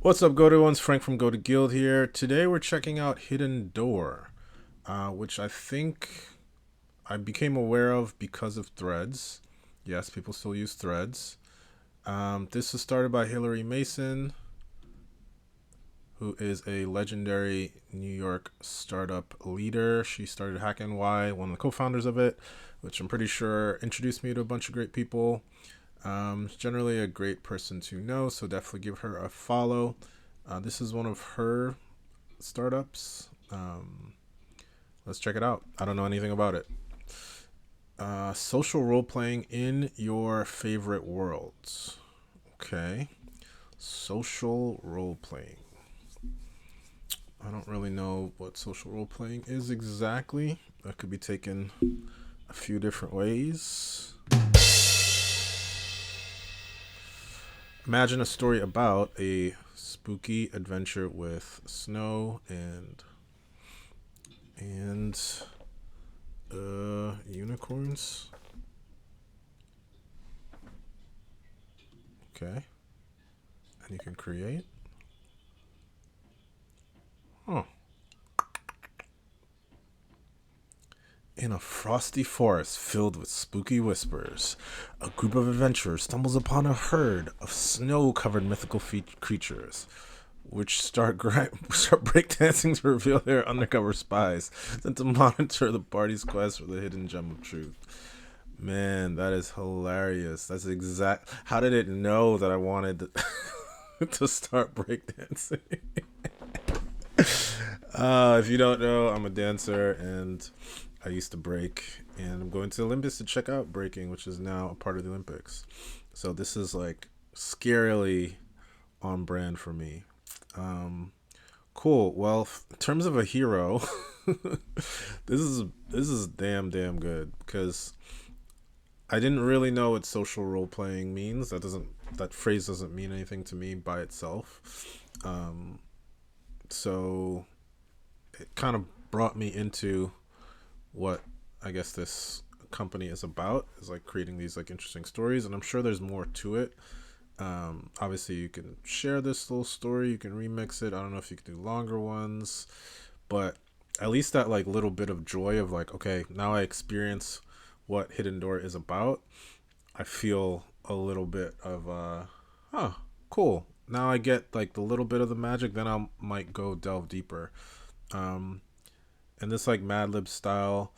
What's up, Go to Ones? Frank from Go to Guild here. Today we're checking out Hidden Door, which I think I became aware of because of Threads. Yes, people still use Threads. This was started by Hillary Mason, who is a legendary New York startup leader. She started Hack NY, one of the co-founders of it, which I'm pretty sure introduced me to a bunch of great people. She's generally a great person to know, so definitely give her a follow. This is one of her startups. Let's check it out. I don't know anything about it. Social role playing in your favorite worlds. Okay. Social role playing. I don't really know what social role playing is exactly. That could be taken a few different ways. Imagine a story about a spooky adventure with snow and unicorns. Okay. And you can create. Oh. In a frosty forest filled with spooky whispers, a group of adventurers stumbles upon a herd of snow-covered mythical creatures, which start breakdancing to reveal they're undercover spies sent to monitor the party's quest for the hidden gem of truth. Man, that is hilarious. That's exact. How did it know that I wanted to start breakdancing? If you don't know, I'm a dancer and I used to break, and I'm going to the Olympics to check out breaking, which is now a part of the Olympics. So this is like scarily on brand for me. Um, cool. Well, in terms of a hero, this is damn good because I didn't really know what social role playing means. That phrase doesn't mean anything to me by itself. Um, so it kind of brought me into what I guess this company is about, is like creating these like interesting stories, and I'm sure there's more to it. Obviously you can share this little story, you can remix it. I don't know if you can do longer ones, but at least that like little bit of joy of like, okay, now I experience what Hidden Door is about. I feel a little bit of oh, cool, now I get like the little bit of the magic, then I might go delve deeper. um and this like Mad Lib style,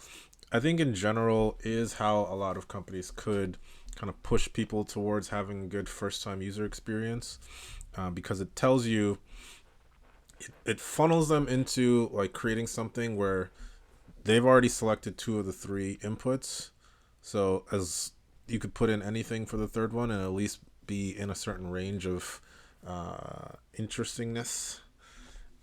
I think in general is how a lot of companies could kind of push people towards having a good first time user experience, because it tells you, it funnels them into like creating something where they've already selected two of the three inputs. So as you could put in anything for the third one and at least be in a certain range of interestingness.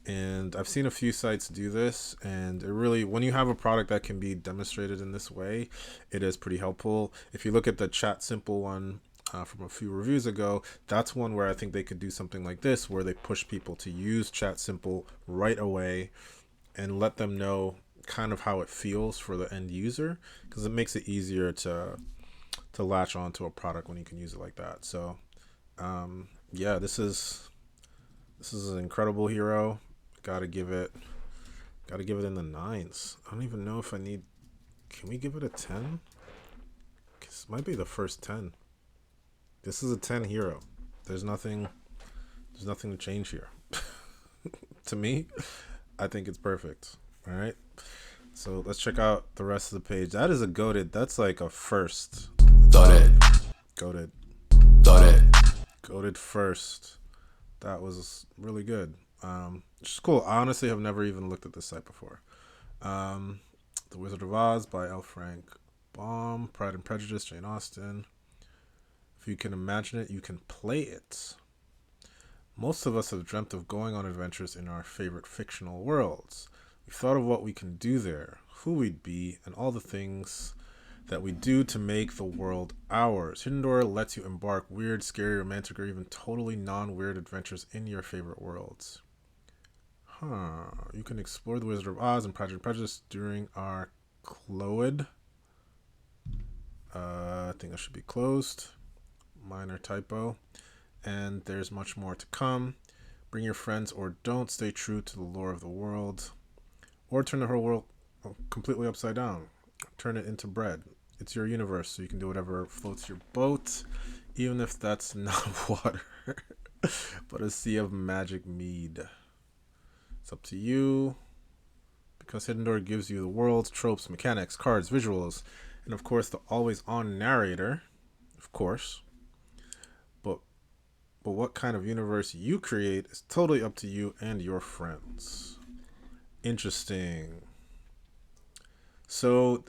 And I've seen a few sites do this, and it really, when you have a product that can be demonstrated in this way, it is pretty helpful. If you look at the Chat Simple one from a few reviews ago, that's one where I think they could do something like this, where they push people to use Chat Simple right away and let them know kind of how it feels for the end user, because it makes it easier to latch on to a product when you can use it like that. So yeah, this is an incredible hero. Gotta give it Gotta give it in the nines. I don't even know if I need. Can we give it a 10? This might be the first 10. This is a 10 hero. There's nothing. There's nothing to change here. To me, I think it's perfect. All right. So let's check out the rest of the page. That is a goated. That's like a first. Goated. Goated. Goated. Goated first. That was really good. Which is cool. I honestly have never even looked at this site before. Um, The Wizard of Oz by L. Frank Baum. Pride and Prejudice, Jane Austen. If you can imagine it, you can play it. Most of us have dreamt of going on adventures in our favorite fictional worlds. We've thought of what we can do there, who we'd be, and all the things that we do to make the world ours. Hidden Door lets you embark weird, scary, romantic, or even totally non-weird adventures in your favorite worlds. You can explore the Wizard of Oz and Pride and Prejudice during our Cloed. I think that should be closed. Minor typo. And there's much more to come. Bring your friends or don't. Stay true to the lore of the world. Or turn the whole world completely upside down. Turn it into bread. It's your universe, so you can do whatever floats your boat, even if that's not water, but a sea of magic mead. It's up to you, because Hidden Door gives you the world, tropes, mechanics, cards, visuals, and of course the always on narrator, of course. But but what kind of universe you create is totally up to you and your friends. Interesting. So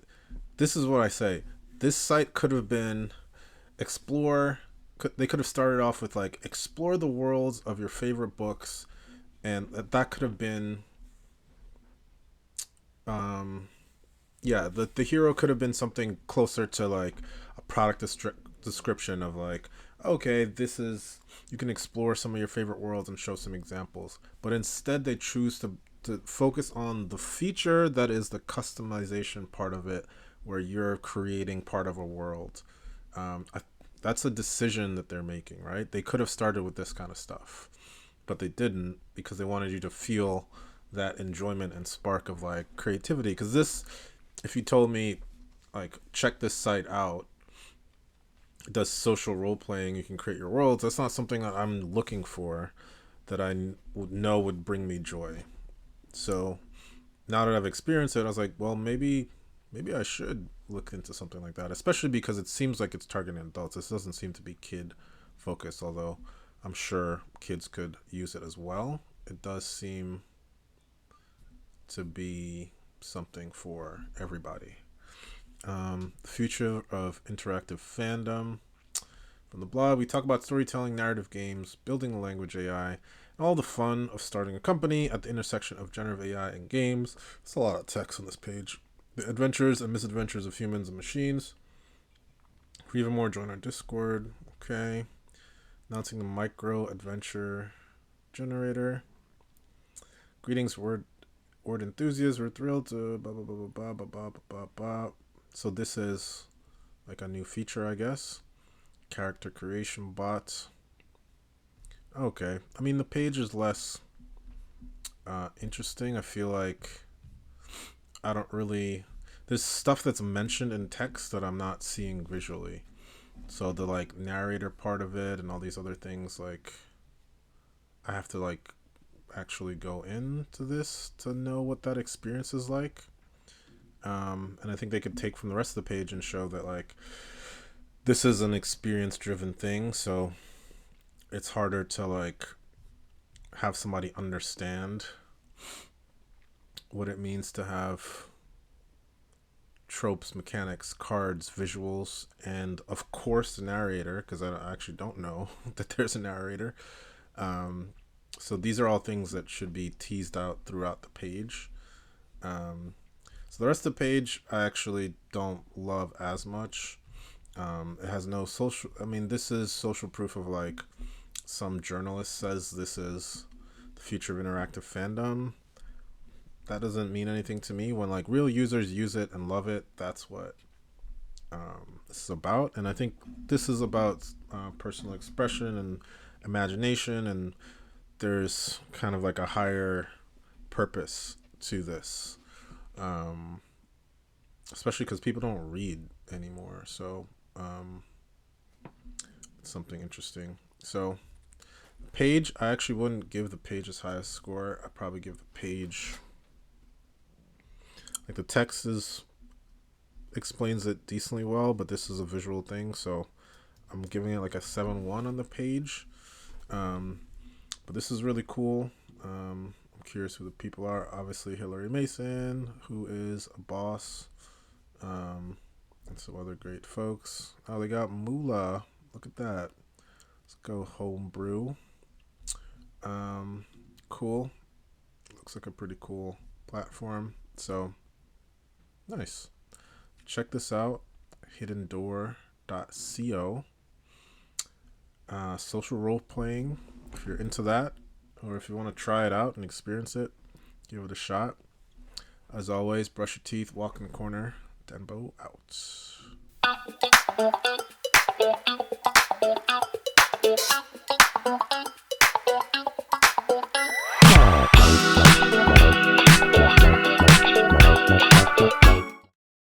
this is what I say. This site could have been explore. They could have started off with like explore the worlds of your favorite books, and that could have been um, yeah, the hero could have been something closer to like a product description of like, okay, this is, you can explore some of your favorite worlds and show some examples. But instead they choose to focus on the feature that is the customization part of it, where you're creating part of a world. That's a decision that they're making, right? They could have started with this kind of stuff, but they didn't, because they wanted you to feel that enjoyment and spark of like creativity. Because this, if you told me like check this site out, it does social role playing, you can create your worlds, that's not something that I'm looking for, that I would know would bring me joy. So now that I've experienced it, I was like, well, maybe I should look into something like that, especially because it seems like it's targeting adults. This doesn't seem to be kid focused, although I'm sure kids could use it as well. It does seem to be something for everybody. Future of interactive fandom. From the blog, we talk about storytelling, narrative games, building a language AI, and all the fun of starting a company at the intersection of generative AI and games. It's a lot of text on this page. The adventures and misadventures of humans and machines. For even more, join our Discord. Okay. Announcing the micro adventure generator. Greetings, word enthusiasts. We're thrilled to blah blah blah blah blah blah blah blah blah. So this is like a new feature, I guess. Character creation bot. Okay. I mean, the page is less interesting. I feel like I don't really. There's stuff that's mentioned in text that I'm not seeing visually. So the like narrator part of it and all these other things, like I have to like actually go into this to know what that experience is like. And I think they could take from the rest of the page and show that like this is an experience driven thing, so it's harder to like have somebody understand what it means to have tropes, mechanics, cards, visuals, and of course the narrator, because I actually don't know that there's a narrator. Um, so these are all things that should be teased out throughout the page. Um, so the rest of the page I actually don't love as much. It has no social. I mean, this is social proof of like some journalist says this is the future of interactive fandom. That doesn't mean anything to me. When like real users use it and love it, that's what this is about. And I think this is about personal expression and imagination, and there's kind of like a higher purpose to this, um, especially because people don't read anymore. So it's something interesting. So page, I actually wouldn't give the page as high a score. I'd probably give the page, like the text is explains it decently well, but this is a visual thing, so I'm giving it like a 7-1 on the page. But this is really cool. I'm curious who the people are. Obviously Hillary Mason, who is a boss, and some other great folks. Oh, they got Moolah. Look at that. Let's go homebrew. Cool. Looks like a pretty cool platform. So nice. Check this out. hiddendoor.co. Social role playing. If you're into that, or if you want to try it out and experience it, give it a shot. As always, brush your teeth, walk in the corner. Denbo out.